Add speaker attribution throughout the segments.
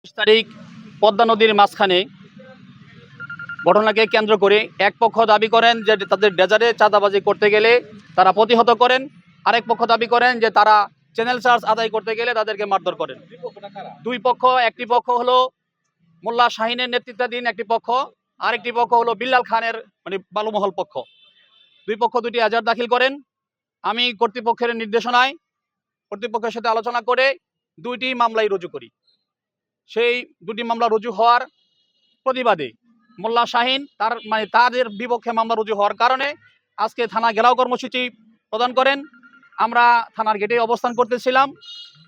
Speaker 1: তারিখ পদ্মা নদীর মাঝখানে ঘটনাকে কেন্দ্র করে এক পক্ষ দাবি করেন যে তাদের ডেজারে চাঁদাবাজি করতে গেলে তারা প্রতিহত করেন, আরেক পক্ষ দাবি করেন যে তারা চ্যানেল চার্জ আদায় করতে গেলে তাদেরকে মারধর করেন। দুই পক্ষ, একটি পক্ষ হলো মোল্লা শাহিনের নেতৃত্বাধীন একটি পক্ষ, আরেকটি পক্ষ হলো বিল্লাল খানের মানে বালুমহল পক্ষ। দুই পক্ষ দুটি এজাহার দাখিল করেন। আমি কর্তৃপক্ষের নির্দেশনায় কর্তৃপক্ষের সাথে আলোচনা করে দুইটি মামলাই রুজু করি। সেই দুটি মামলা রুজু হওয়ার প্রতিবাদে মোল্লা শাহিন তাদের বিপক্ষে মামলা রুজু হওয়ার কারণে আজকে থানা ঘেরাও কর্মসূচি প্রদান করেন। আমরা থানার গেটে অবস্থান করতেছিলাম।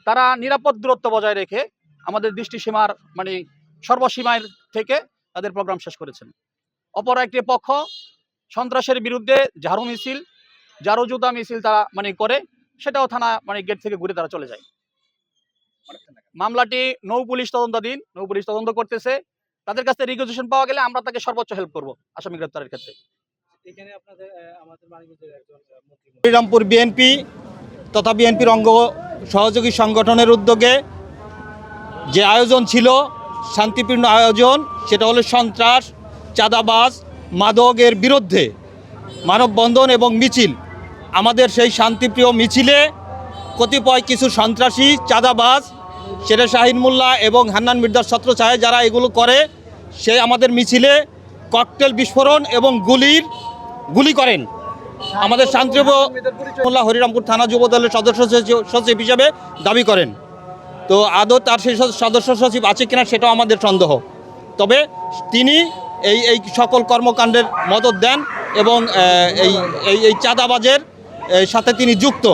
Speaker 1: তারা নিরাপদ দূরত্ব বজায় রেখে আমাদের দৃষ্টিসীমার সর্বসীমায় থেকে তাদের প্রোগ্রাম শেষ করেছেন। অপর একটি পক্ষ সন্ত্রাসের বিরুদ্ধে ঝাড়ু মিছিল, ঝাড়ু জুতা মিছিল তারা করে, সেটাও থানা গেট থেকে ঘুরে তারা চলে যায়। মামলাটি নৌ পুলিশ তদন্তাধীন, নৌ পুলিশ তদন্ত করতেছে। তাদের কাছে রিকুইজিশন পাওয়া গেলে আমরা তাকে সর্বোচ্চ হেল্প করব আসামি গ্রেপ্তারের ক্ষেত্রে।
Speaker 2: হরিরামপুর বিএনপি তথা বিএনপির অঙ্গ সহযোগী সংগঠনের উদ্যোগে যে আয়োজন ছিল, শান্তিপূর্ণ আয়োজন, সেটা হলো সন্ত্রাস, চাঁদাবাজ, মাদকের বিরুদ্ধে মানববন্ধন এবং মিছিল। আমাদের সেই শান্তিপ্রিয় মিছিলে কতিপয় কিছু সন্ত্রাসী, চাঁদাবাজ, সেটা শাহিন মোল্লা এবং হান্নান মির্জার ছত্রছায়ায় যারা এগুলো করে, সে আমাদের মিছিলে ককটেল বিস্ফোরণ এবং গুলি করেন। আমাদের শান্তিপ্রিয় মোল্লা হরিরামপুর থানা যুবদলের সদস্য সচিব হিসেবে দাবি করেন। তো আদৌ তার সেই সদস্য সচিব আছে কিনা সেটাও আমাদের সন্দেহ। তবে তিনি এই সকল কর্মকাণ্ডের মদত দেন এবং এই চাঁদাবাজের সাথে তিনি যুক্ত।